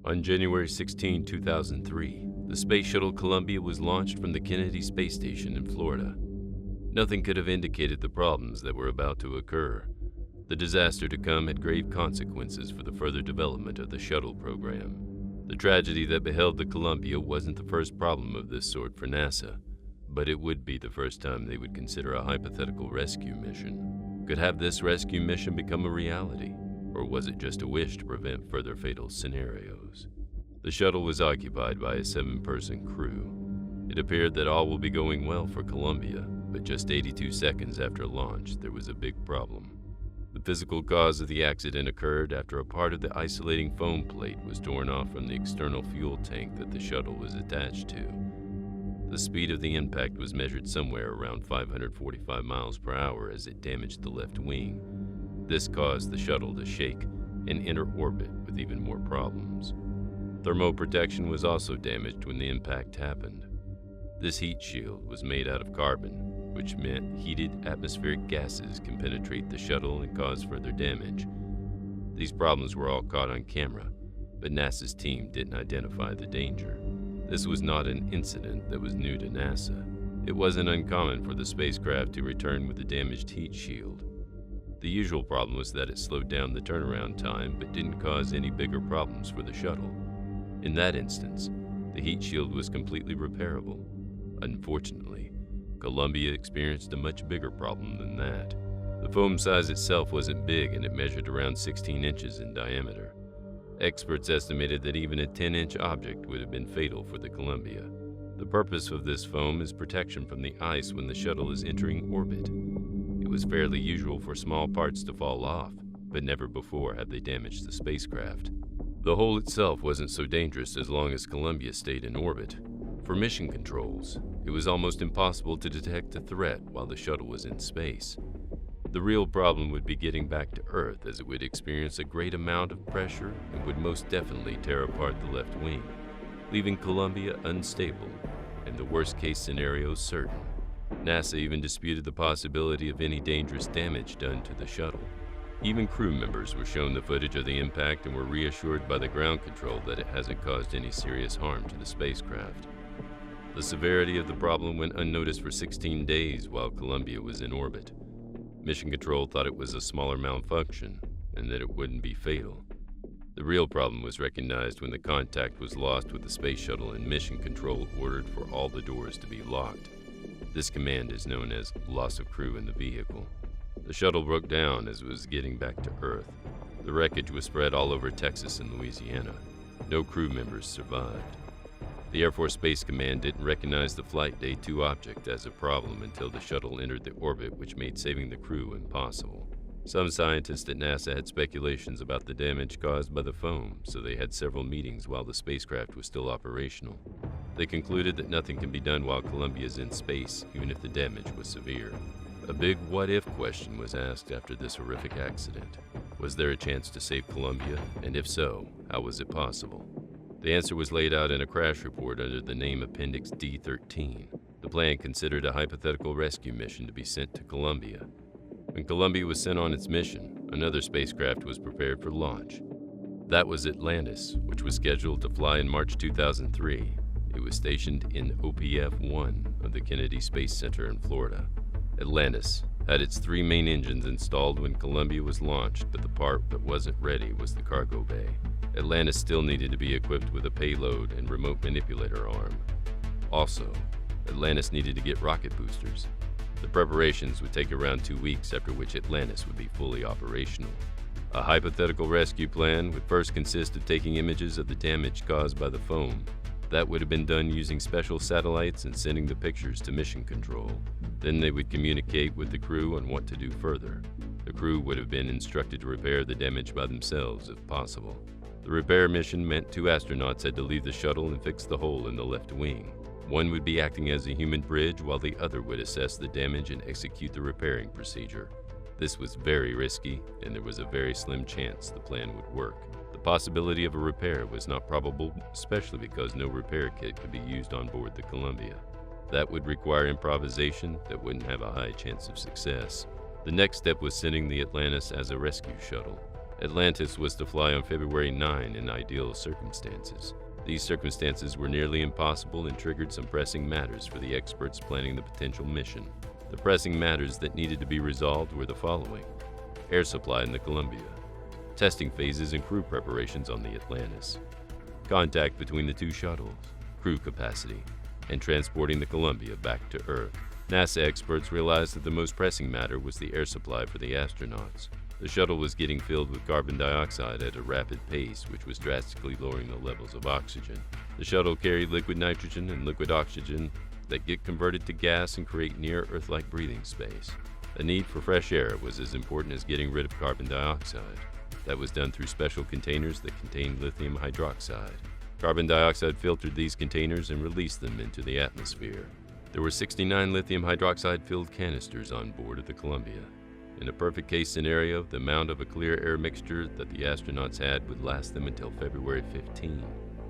On January 16, 2003, the Space Shuttle Columbia was launched from the Kennedy Space Station in Florida. Nothing could have indicated the problems that were about to occur. The disaster to come had grave consequences for the further development of the shuttle program. The tragedy that beheld the Columbia wasn't the first problem of this sort for NASA, but it would be the first time they would consider a hypothetical rescue mission. Could have this rescue mission become a reality? Or was it just a wish to prevent further fatal scenarios? The shuttle was occupied by a 7-person crew. It appeared that all will be going well for Columbia, but just 82 seconds after launch, there was a big problem. The physical cause of the accident occurred after a part of the isolating foam plate was torn off from the external fuel tank that the shuttle was attached to. The speed of the impact was measured somewhere around 545 miles per hour as it damaged the left wing. This caused the shuttle to shake and enter orbit with even more problems. Thermal protection was also damaged when the impact happened. This heat shield was made out of carbon, which meant heated atmospheric gases can penetrate the shuttle and cause further damage. These problems were all caught on camera, but NASA's team didn't identify the danger. This was not an incident that was new to NASA. It wasn't uncommon for the spacecraft to return with a damaged heat shield. The usual problem was that it slowed down the turnaround time but didn't cause any bigger problems for the shuttle. In that instance, the heat shield was completely repairable. Unfortunately, Columbia experienced a much bigger problem than that. The foam size itself wasn't big and it measured around 16 inches in diameter. Experts estimated that even a 10-inch object would have been fatal for the Columbia. The purpose of this foam is protection from the ice when the shuttle is entering orbit. It was fairly usual for small parts to fall off, but never before had they damaged the spacecraft. The hole itself wasn't so dangerous as long as Columbia stayed in orbit. For mission controls, it was almost impossible to detect a threat while the shuttle was in space. The real problem would be getting back to Earth, as it would experience a great amount of pressure and would most definitely tear apart the left wing, leaving Columbia unstable and the worst-case scenario certain. NASA even disputed the possibility of any dangerous damage done to the shuttle. Even crew members were shown the footage of the impact and were reassured by the ground control that it hasn't caused any serious harm to the spacecraft. The severity of the problem went unnoticed for 16 days while Columbia was in orbit. Mission Control thought it was a smaller malfunction and that it wouldn't be fatal. The real problem was recognized when the contact was lost with the space shuttle and Mission Control ordered for all the doors to be locked. This command is known as loss of crew in the vehicle. The shuttle broke down as it was getting back to Earth. The wreckage was spread all over Texas and Louisiana. No crew members survived. The Air Force Space Command didn't recognize the Flight Day 2 object as a problem until the shuttle entered the orbit, which made saving the crew impossible. Some scientists at NASA had speculations about the damage caused by the foam, so they had several meetings while the spacecraft was still operational. They concluded that nothing can be done while Columbia is in space, even if the damage was severe. A big what-if question was asked after this horrific accident. Was there a chance to save Columbia, and if so, how was it possible? The answer was laid out in a crash report under the name Appendix D13. The plan considered a hypothetical rescue mission to be sent to Columbia. When Columbia was sent on its mission, another spacecraft was prepared for launch. That was Atlantis, which was scheduled to fly in March 2003. It was stationed in OPF-1 of the Kennedy Space Center in Florida. Atlantis had its 3 main engines installed when Columbia was launched, but the part that wasn't ready was the cargo bay. Atlantis still needed to be equipped with a payload and remote manipulator arm. Also, Atlantis needed to get rocket boosters. The preparations would take around 2 weeks, after which Atlantis would be fully operational. A hypothetical rescue plan would first consist of taking images of the damage caused by the foam. That would have been done using special satellites and sending the pictures to Mission Control. Then they would communicate with the crew on what to do further. The crew would have been instructed to repair the damage by themselves if possible. The repair mission meant 2 astronauts had to leave the shuttle and fix the hole in the left wing. One would be acting as a human bridge while the other would assess the damage and execute the repairing procedure. This was very risky, and there was a very slim chance the plan would work. The possibility of a repair was not probable, especially because no repair kit could be used on board the Columbia. That would require improvisation that wouldn't have a high chance of success. The next step was sending the Atlantis as a rescue shuttle. Atlantis was to fly on February 9 in ideal circumstances. These circumstances were nearly impossible and triggered some pressing matters for the experts planning the potential mission. The pressing matters that needed to be resolved were the following: air supply in the Columbia, testing phases and crew preparations on the Atlantis, contact between the two shuttles, crew capacity, and transporting the Columbia back to Earth. NASA experts realized that the most pressing matter was the air supply for the astronauts. The shuttle was getting filled with carbon dioxide at a rapid pace, which was drastically lowering the levels of oxygen. The shuttle carried liquid nitrogen and liquid oxygen that get converted to gas and create near Earth-like breathing space. The need for fresh air was as important as getting rid of carbon dioxide. That was done through special containers that contained lithium hydroxide. Carbon dioxide filtered these containers and released them into the atmosphere. There were 69 lithium hydroxide-filled canisters on board of the Columbia. In a perfect case scenario, the amount of a clear air mixture that the astronauts had would last them until February 15.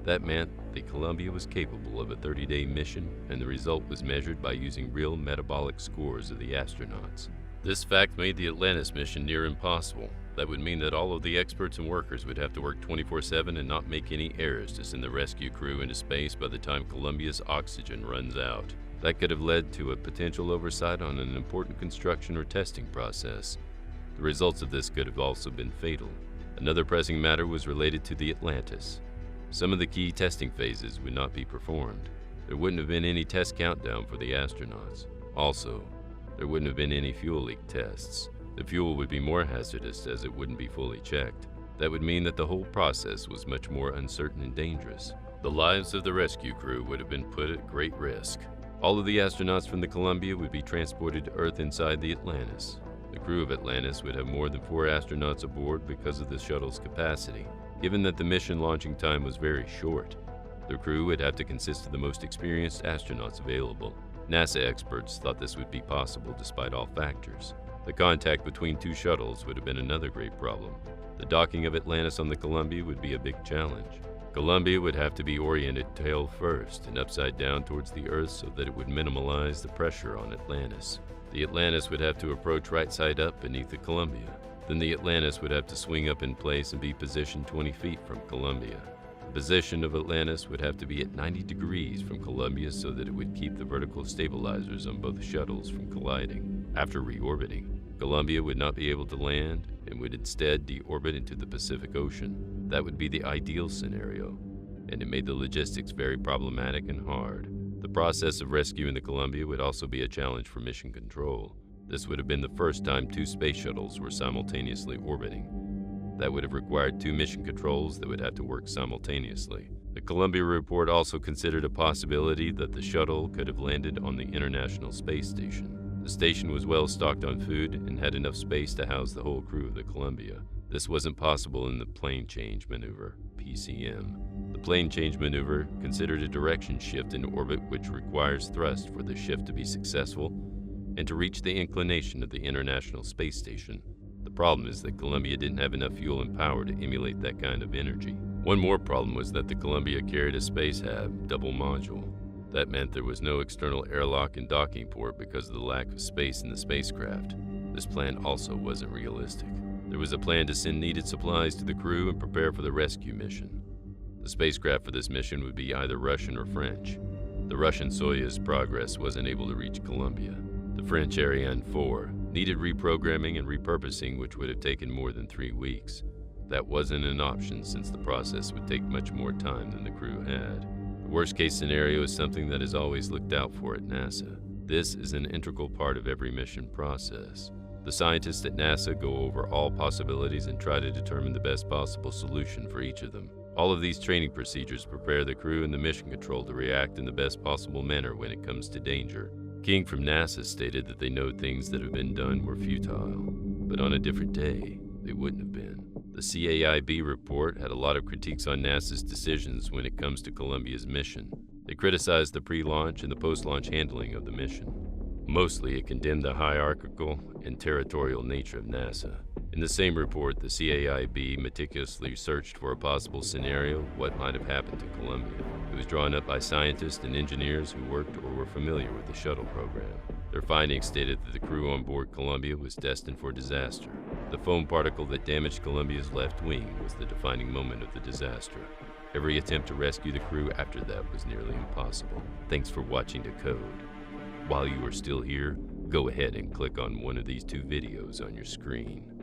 That meant the Columbia was capable of a 30-day mission, and the result was measured by using real metabolic scores of the astronauts. This fact made the Atlantis mission near impossible. That would mean that all of the experts and workers would have to work 24/7 and not make any errors to send the rescue crew into space by the time Columbia's oxygen runs out. That could have led to a potential oversight on an important construction or testing process. The results of this could have also been fatal. Another pressing matter was related to the Atlantis. Some of the key testing phases would not be performed. There wouldn't have been any test countdown for the astronauts. Also, there wouldn't have been any fuel leak tests. The fuel would be more hazardous as it wouldn't be fully checked. That would mean that the whole process was much more uncertain and dangerous. The lives of the rescue crew would have been put at great risk. All of the astronauts from the Columbia would be transported to Earth inside the Atlantis. The crew of Atlantis would have more than 4 astronauts aboard because of the shuttle's capacity. Given that the mission launching time was very short, the crew would have to consist of the most experienced astronauts available. NASA experts thought this would be possible despite all factors. The contact between 2 shuttles would have been another great problem. The docking of Atlantis on the Columbia would be a big challenge. Columbia would have to be oriented tail first and upside down towards the Earth so that it would minimize the pressure on Atlantis. The Atlantis would have to approach right side up beneath the Columbia. Then the Atlantis would have to swing up in place and be positioned 20 feet from Columbia. The position of Atlantis would have to be at 90 degrees from Columbia so that it would keep the vertical stabilizers on both shuttles from colliding. After reorbiting, Columbia would not be able to land and would instead deorbit into the Pacific Ocean. That would be the ideal scenario, and it made the logistics very problematic and hard. The process of rescuing the Columbia would also be a challenge for mission control. This would have been the first time 2 space shuttles were simultaneously orbiting. That would have required 2 mission controls that would have to work simultaneously. The Columbia report also considered a possibility that the shuttle could have landed on the International Space Station. The station was well stocked on food and had enough space to house the whole crew of the Columbia. This wasn't possible in the plane change maneuver, PCM. The plane change maneuver considered a direction shift in orbit which requires thrust for the shift to be successful and to reach the inclination of the International Space Station. The problem is that Columbia didn't have enough fuel and power to emulate that kind of energy. One more problem was that the Columbia carried a space hab, double module. That meant there was no external airlock and docking port because of the lack of space in the spacecraft. This plan also wasn't realistic. There was a plan to send needed supplies to the crew and prepare for the rescue mission. The spacecraft for this mission would be either Russian or French. The Russian Soyuz Progress wasn't able to reach Columbia. The French Ariane 4 needed reprogramming and repurposing, which would have taken more than 3 weeks. That wasn't an option since the process would take much more time than the crew had. The worst-case scenario is something that is always looked out for at NASA. This is an integral part of every mission process. The scientists at NASA go over all possibilities and try to determine the best possible solution for each of them. All of these training procedures prepare the crew and the mission control to react in the best possible manner when it comes to danger. King from NASA stated that they know things that have been done were futile, but on a different day, they wouldn't have been. The CAIB report had a lot of critiques on NASA's decisions when it comes to Columbia's mission. They criticized the pre-launch and the post-launch handling of the mission. Mostly, it condemned the hierarchical and territorial nature of NASA. In the same report, the CAIB meticulously searched for a possible scenario of what might have happened to Columbia. It was drawn up by scientists and engineers who worked or were familiar with the shuttle program. Their findings stated that the crew on board Columbia was destined for disaster. The foam particle that damaged Columbia's left wing was the defining moment of the disaster. Every attempt to rescue the crew after that was nearly impossible. Thanks for watching Decode. While you are still here, go ahead and click on one of these two videos on your screen.